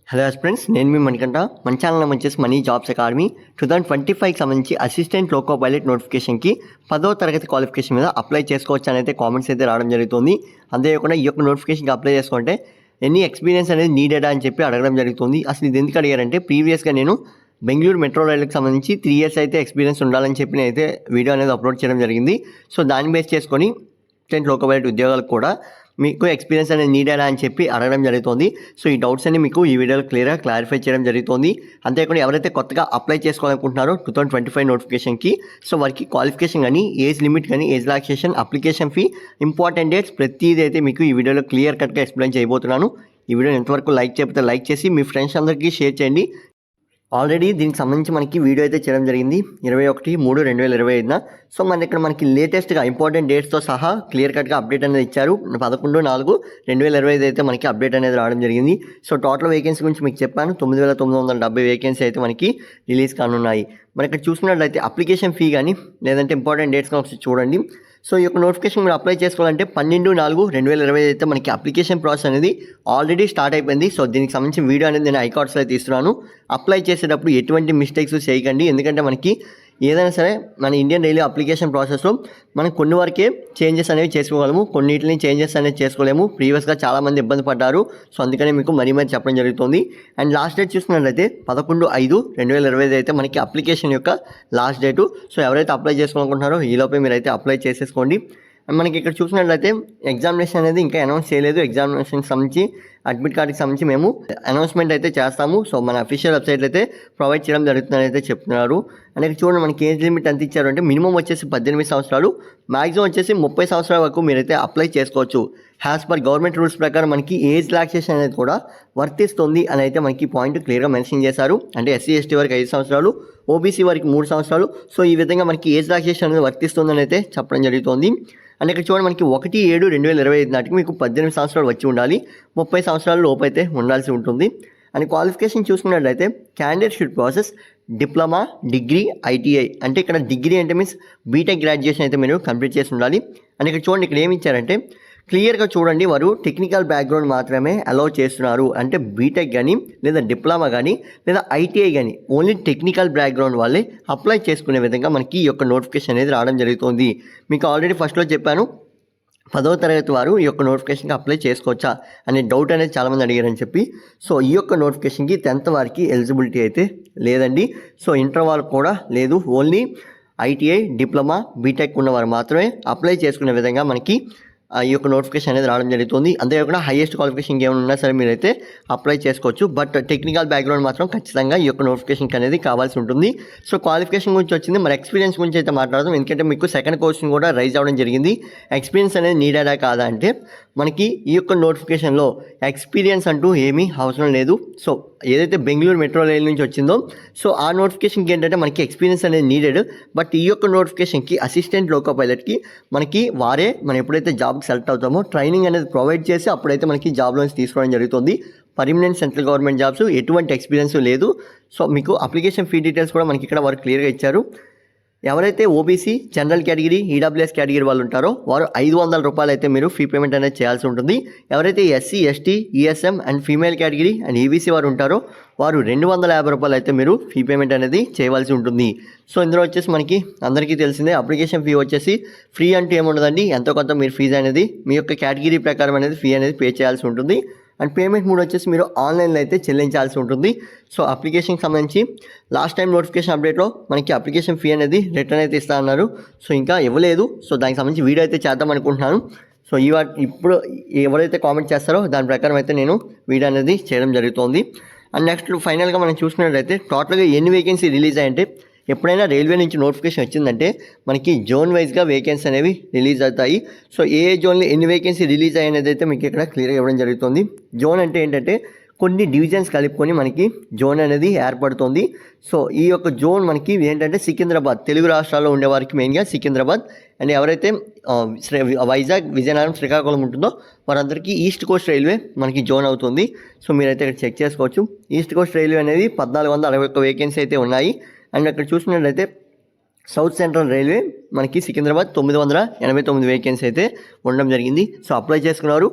Hello friends, నేను మీ మణికంఠ. మన channel వచ్చేసి మనీ జాబ్స్ అకాడమీ 2025కి సంబంధించి అసిస్టెంట్ లోకో పైలట్ నోటిఫికేషన్కి 10వ తరగతి క్వాలిఫికేషన్ మీద అప్లై చేసుకోవచ్చు అని అయితే కామెంట్స్ అయితే రావడం జరుగుతుంది. అంతేకాకుండా ఈ యొక్క నోటిఫికేషన్కి అప్లై చేసుకుంటే ఎన్ని ఎక్స్పీరియన్స్ అనేది నీడెడా అని చెప్పి అడగడం జరుగుతుంది. అసలు ఇది ఎందుకు అడిగారంటే, ప్రీవియస్గా నేను బెంగళూరు మెట్రో రైల్కి సంబంధించి 3 years అయితే ఎక్స్పీరియన్స్ ఉండాలని చెప్పి నేనైతే వీడియో అనేది అప్లోడ్ చేయడం జరిగింది. సో దాన్ని బేస్ చేసుకొని అసిస్టెంట్ లోకో పైలట్ ఉద్యోగాలకు కూడా మీకు ఎక్స్పీరియన్స్ అనేది నీడెడా అని చెప్పి అడగడం జరుగుతుంది. సో ఈ డౌట్స్ అన్ని మీకు ఈ వీడియోలో క్లియర్గా క్లారిఫై చేయడం జరుగుతుంది. అంతేకాకుండా ఎవరైతే కొత్తగా అప్లై చేసుకోవాలనుకుంటున్నారో 2025 నోటిఫికేషన్కి, సో వారికి క్వాలిఫికేషన్ కానీ, ఏజ్ లిమిట్ కానీ, age relaxation, application fee, important dates ప్రతిదీ అయితే మీకు ఈ వీడియోలో క్లియర్ కట్గా ఎక్స్ప్లెయిన్ చేయబోతున్నాను. ఈ వీడియోని ఎంతవరకు లైక్ చేయకపోతే లైక్ చేసి మీ ఫ్రెండ్స్ అందరికీ షేర్ చేయండి. ఆల్రెడీ దీనికి సంబంధించి మనకి వీడియో అయితే చేయడం జరిగింది 21/3/2025. సో మన ఇక్కడ మనకి లేటెస్ట్గా ఇంపార్టెంట్ డేట్స్తో సహా క్లియర్ కట్గా అప్డేట్ అనేది ఇచ్చారు. 11/4/2025 అయితే మనకి అప్డేట్ అనేది రావడం జరిగింది. సో టోటల్ వేకెన్సీ గురించి మీకు చెప్పాను, 9,970 వేకెన్సీ అయితే మనకి రిలీజ్ కానున్నాయి. మరి ఇక్కడ చూసుకున్నట్లయితే అప్లికేషన్ ఫీ కానీ లేదంటే ఇంపార్టెంట్ డేట్స్ కానీ ఒకసారి చూడండి. సో ఈ యొక్క నోటిఫికేషన్ మీరు అప్లై చేసుకోవాలంటే 12/4/2025 అయితే మనకి అప్లికేషన్ ప్రాసెస్ అనేది ఆల్రెడీ స్టార్ట్ అయిపోయింది. సో దీనికి సంబంధించిన వీడియో అనేది నేను ఐకార్డ్స్లో అయితే ఇస్తున్నాను. అప్లై చేసేటప్పుడు ఎటువంటి మిస్టేక్స్ చేయకండి, ఎందుకంటే మనకి ఏదైనా సరే మన ఇండియన్ రైల్వే అప్లికేషన్ ప్రాసెస్లో మనం కొన్ని వరకే చేంజెస్ అనేవి చేసుకోగలము, కొన్నిటిని చేంజెస్ అనేది చేసుకోలేము. ప్రీవియస్గా చాలామంది ఇబ్బంది పడ్డారు. సో అందుకనే మీకు మరీ చెప్పడం జరుగుతుంది. అండ్ లాస్ట్ డేట్ చూసుకున్నట్లయితే 11/5/2025 అయితే మనకి అప్లికేషన్ యొక్క లాస్ట్ డేటు. సో ఎవరైతే అప్లై చేసుకోవాలనుకుంటున్నారో ఈలోపే మీరు అయితే అప్లై చేసేసుకోండి. మనకి ఇక్కడ చూసినట్లయితే ఎగ్జామినేషన్ అనేది ఇంకా అనౌన్స్ చేయలేదు. ఎగ్జామినేషన్కి సంబంధించి అడ్మిట్ కార్డ్కి సంబంధించి మేము అనౌన్స్మెంట్ అయితే చేస్తాము. సో మన అఫీషియల్ వెబ్సైట్లో అయితే ప్రొవైడ్ చేయడం జరుగుతుందని అయితే చెప్తున్నారు. అనేది చూడండి, మనకి ఏజ్ లిమిట్ ఎంత ఇచ్చారు అంటే మినిమం వచ్చేసి 18 సంవత్సరాలు, మ్యాక్సిమం వచ్చేసి 30 సంవత్సరాల వరకు మీరైతే అప్లై చేసుకోవచ్చు. హ్యాస్ పర్ గవర్నమెంట్ రూల్స్ ప్రకారం మనకి ఏజ్ రిలాక్సేషన్ అనేది కూడా వర్తిస్తుంది అని అయితే మనకి పాయింట్ క్లియర్గా మెన్షన్ చేశారు. అంటే SC ST వారికి 5 సంవత్సరాలు, OBC వారికి 3 సంవత్సరాలు. సో ఈ విధంగా మనకి ఏజ్ రిలాక్సేషన్ అనేది వర్తిస్తుందని అయితే చెప్పడం జరుగుతుంది. అండ్ ఇక్కడ చూడండి, మనకి 1/7/2025 నాటికి మీకు 18 సంవత్సరాలు వచ్చి ఉండాలి, 30 సంవత్సరాల లోపు అయితే ఉండాల్సి ఉంటుంది. అండ్ క్వాలిఫికేషన్ చూసుకున్నట్లయితే candidate should process diploma, degree, ITI. అంటే ఇక్కడ డిగ్రీ అంటే మీన్స్ బీటెక్ గ్రాడ్యుయేషన్ అయితే మీరు కంప్లీట్ చేసి ఉండాలి. అండ్ ఇక్కడ చూడండి, ఇక్కడ ఏమి ఇచ్చారంటే క్లియర్గా చూడండి, వారు టెక్నికల్ బ్యాక్గ్రౌండ్ మాత్రమే అలౌ చేస్తున్నారు. అంటే బీటెక్ కానీ లేదా డిప్లొమా కానీ లేదా ITI కానీ ఓన్లీ టెక్నికల్ బ్యాక్గ్రౌండ్ వాళ్ళే అప్లై చేసుకునే విధంగా మనకి ఈ యొక్క నోటిఫికేషన్ అనేది రావడం జరుగుతుంది. మీకు ఆల్రెడీ ఫస్ట్లో చెప్పాను, 10వ తరగతి వారు ఈ యొక్క నోటిఫికేషన్కి అప్లై చేసుకోవచ్చా అనే డౌట్ అనేది చాలామంది అడిగారని చెప్పి. సో ఈ యొక్క నోటిఫికేషన్కి 10th వారికి ఎలిజిబిలిటీ అయితే లేదండి. సో ఇంటర్ వాళ్ళకు కూడా లేదు, ఓన్లీ ITI, డిప్లొమా, బీటెక్ ఉన్నవారు మాత్రమే అప్లై చేసుకునే విధంగా మనకి ఈ యొక్క నోటిఫికేషన్ అనేది రావడం జరుగుతుంది. అంతేకాకుండా హైయెస్ట్ క్వాలిఫికేషన్ ఏమైనా ఉన్నా సరే మీరైతే అప్లై చేసుకోవచ్చు. బట్ టెక్నికల్ బ్యాక్గ్రౌండ్ మాత్రం ఖచ్చితంగా ఈ యొక్క నోటిఫికేషన్కి అనేది కావాల్సి ఉంటుంది. సో క్వాలిఫికేషన్ గురించి వచ్చింది, మరి ఎక్స్పీరియన్స్ గురించి అయితే మాట్లాడదాం. ఎందుకంటే మీకు సెకండ్ క్వశ్చన్ కూడా రైజ్ అవ్వడం జరిగింది, ఎక్స్పీరియన్స్ అనేది నీడెడా కాదా అంటే. మనకి ఈ యొక్క నోటిఫికేషన్లో ఎక్స్పీరియన్స్ అంటూ ఏమీ అవసరం లేదు. సో ఏదైతే బెంగళూరు మెట్రో రైల్ నుంచి వచ్చిందో, సో ఆ నోటిఫికేషన్కి ఏంటంటే మనకి ఎక్స్పీరియన్స్ అనేది నీడెడ్. బట్ ఈ యొక్క నోటిఫికేషన్కి అసిస్టెంట్ లోకో పైలట్కి మనకి వారే మనం ఎప్పుడైతే జాబ్కి సెలెక్ట్ అవుతామో ట్రైనింగ్ అనేది ప్రొవైడ్ చేసి అప్పుడైతే మనకి జాబ్లోంచి తీసుకోవడం జరుగుతుంది. పర్మనెంట్ సెంట్రల్ గవర్నమెంట్ జాబ్స్, ఎటువంటి ఎక్స్పీరియన్స్ లేదు. సో మీకు అప్లికేషన్ ఫీ డీటెయిల్స్ కూడా మనకి ఇక్కడ వారు క్లియర్గా ఇచ్చారు. ఎవరైతే OBC, general category, EWS category వాళ్ళు ఉంటారో వారు 500 రూపాయలు అయితే మీరు ఫీ పేమెంట్ అనేది చేయాల్సి ఉంటుంది. ఎవరైతే SC ST ESM and female category and EBC వారు ఉంటారో వారు 250 రూపాయలు అయితే మీరు ఫీ పేమెంట్ అనేది చేయవలసి ఉంటుంది. సో ఇందులో వచ్చేసి మనకి అందరికీ తెలిసిందే, అప్లికేషన్ ఫీ వచ్చేసి ఫ్రీ అంటూ ఏముండదండి, ఎంతో కొంత మీరు ఫీజు అనేది మీ యొక్క కేటగిరీ ప్రకారం అనేది ఫీ అనేది పే చేయాల్సి ఉంటుంది. అండ్ పేమెంట్ మోడ్ వచ్చేసి మీరు ఆన్లైన్లో అయితే చెల్లించాల్సి ఉంటుంది. సో అప్లికేషన్కి సంబంధించి లాస్ట్ టైం నోటిఫికేషన్ అప్డేట్లో మనకి అప్లికేషన్ ఫీ అనేది రిటర్న్ అయితే ఇస్తా అన్నారు. సో ఇంకా ఇవ్వలేదు. సో దానికి సంబంధించి వీడియో అయితే చేద్దాం అనుకుంటున్నాను. సో ఇప్పుడు ఎవరైతే కామెంట్ చేస్తారో దాని ప్రకారం అయితే నేను వీడియో అనేది చేయడం జరుగుతుంది. అండ్ నెక్స్ట్ ఫైనల్గా మనం చూసుకున్నట్లయితే టోటల్గా ఎన్ని వేకెన్సీ రిలీజ్ అయ్యంటే, ఎప్పుడైనా రైల్వే నుంచి నోటిఫికేషన్ వచ్చిందంటే మనకి జోన్ వైజ్గా వేకెన్సీ అనేవి రిలీజ్ అవుతాయి. సో ఏ జోన్లో ఎన్ని వేకెన్సీ రిలీజ్ అయ్యేది అయితే మీకు ఇక్కడ క్లియర్గా ఇవ్వడం జరుగుతుంది. జోన్ అంటే ఏంటంటే కొన్ని డివిజన్స్ కలుపుకొని మనకి జోన్ అనేది ఏర్పడుతుంది. సో ఈ యొక్క జోన్ మనకి ఏంటంటే సికింద్రాబాద్, తెలుగు రాష్ట్రాల్లో ఉండేవారికి మెయిన్గా సికింద్రాబాద్. అండ్ ఎవరైతే వైజాగ్, విజయనగరం, శ్రీకాకుళం ఉంటుందో వారందరికీ ఈస్ట్ కోస్ట్ రైల్వే మనకి జోన్ అవుతుంది. సో మీరైతే ఇక్కడ చెక్ చేసుకోవచ్చు. ఈస్ట్ కోస్ట్ రైల్వే అనేది 1461 వేకెన్సీ అయితే ఉన్నాయి. అండ్ అక్కడ చూసినట్లయితే సౌత్ సెంట్రల్ రైల్వే మనకి సికింద్రాబాద్ 989 వేకెన్సీ అయితే ఉండడం జరిగింది. సో అప్లై చేసుకున్నారు.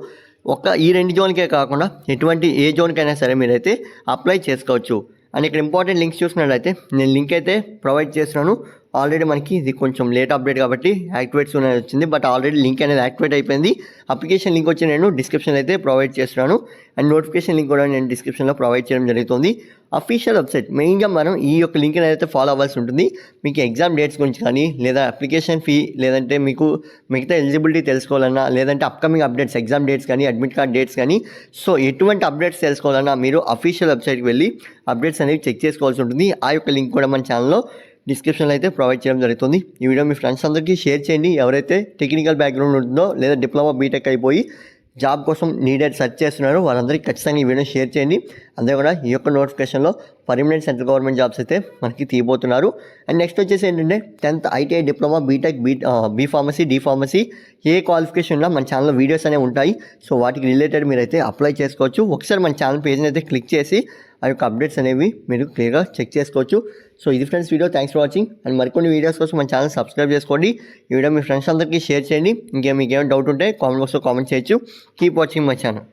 ఈ 2 జోన్కే కాకుండా ఎటువంటి ఏ జోన్కైనా సరే మీరైతే అప్లై చేసుకోవచ్చు. అండ్ ఇక్కడ ఇంపార్టెంట్ లింక్స్ చూసినట్లయితే నేను లింక్ అయితే ప్రొవైడ్ చేస్తున్నాను. ఆల్రెడీ మనకి ఇది కొంచెం లేట్ అప్డేట్ కాబట్టి యాక్టివేట్ సూన్ అనేది వచ్చింది, బట్ ఆల్రెడీ లింక్ అనేది యాక్టివేట్ అయిపోయింది. అప్లికేషన్ లింక్ వచ్చి నేను డిస్క్రిప్షన్ అయితే ప్రొవైడ్ చేస్తున్నాను. అండ్ నోటిఫికేషన్ లింక్ కూడా నేను డిస్క్రిప్షన్లో ప్రొవైడ్ చేయడం జరుగుతుంది. అఫీషియల్ వెబ్సైట్ మెయిన్గా మనం ఈ యొక్క లింక్ అయితే ఫాలో అవ్వాల్సి ఉంటుంది. మీకు ఎగ్జామ్ డేట్స్ గురించి కానీ, లేదా అప్లికేషన్ ఫీ, లేదంటే మీకు మిగతా ఎలిజిబిలిటీ తెలుసుకోవాలన్నా, లేదంటే అప్కమింగ్ అప్డేట్స్ ఎగ్జామ్ డేట్స్ కానీ, అడ్మిట్ కార్డ్ డేట్స్ కానీ, సో ఎటువంటి అప్డేట్స్ తెలుసుకోవాలన్నా మీరు అఫీషియల్ వెబ్సైట్కి వెళ్ళి అప్డేట్స్ అనేవి చెక్ చేసుకోవాల్సి ఉంటుంది. ఆ యొక్క లింక్ కూడా మన ఛానల్లో డిస్క్రిప్షన్లో అయితే ప్రొవైడ్ చేయడం జరుగుతుంది. ఈ వీడియో మీ ఫ్రెండ్స్ అందరికీ షేర్ చేయండి. ఎవరైతే టెక్నికల్ బ్యాక్గ్రౌండ్ ఉంటుందో లేదా డిప్లొమా బీటెక్ అయిపోయి జాబ్ కోసం నీడెడ్ సెర్చ్ చేస్తున్నారు వాళ్ళందరికీ ఖచ్చితంగా ఈ వీడియో షేర్ చేయండి. అంతే కూడా ఈ యొక్క నోటిఫికేషన్లో పర్మనెంట్ సెంట్రల్ గవర్నమెంట్ జాబ్స్ అయితే మనకి తీయబోతున్నారు. అండ్ నెక్స్ట్ వచ్చేసి ఏంటంటే 10th ITI diploma BTech B pharmacy D pharmacy ఏ క్వాలిఫికేషన్ ఉన్నా మన ఛానల్లో వీడియోస్ అనేవి ఉంటాయి. సో వాటికి రిలేటెడ్ మీరైతే అప్లై చేసుకోవచ్చు. ఒకసారి మన ఛానల్ పేజ్ని అయితే క్లిక్ చేసి ఆ యొక్క అప్డేట్స్ అనేవి మీరు క్లియర్గా చెక్ చేసుకోవచ్చు. సో ఇది friends video. Thanks for watching. And మరికొన్ని వీడియోస్ కోసం మన ఛానల్ సబ్స్క్రైబ్ చేసుకోండి. ఈ వీడియో మీ ఫ్రెండ్స్ అందరికీ షేర్ చేయండి. మీకేమైనా డౌట్ ఉంటే కామెంట్ బాక్స్లో కామెంట్ చేయొచ్చు. Keep watching my channel.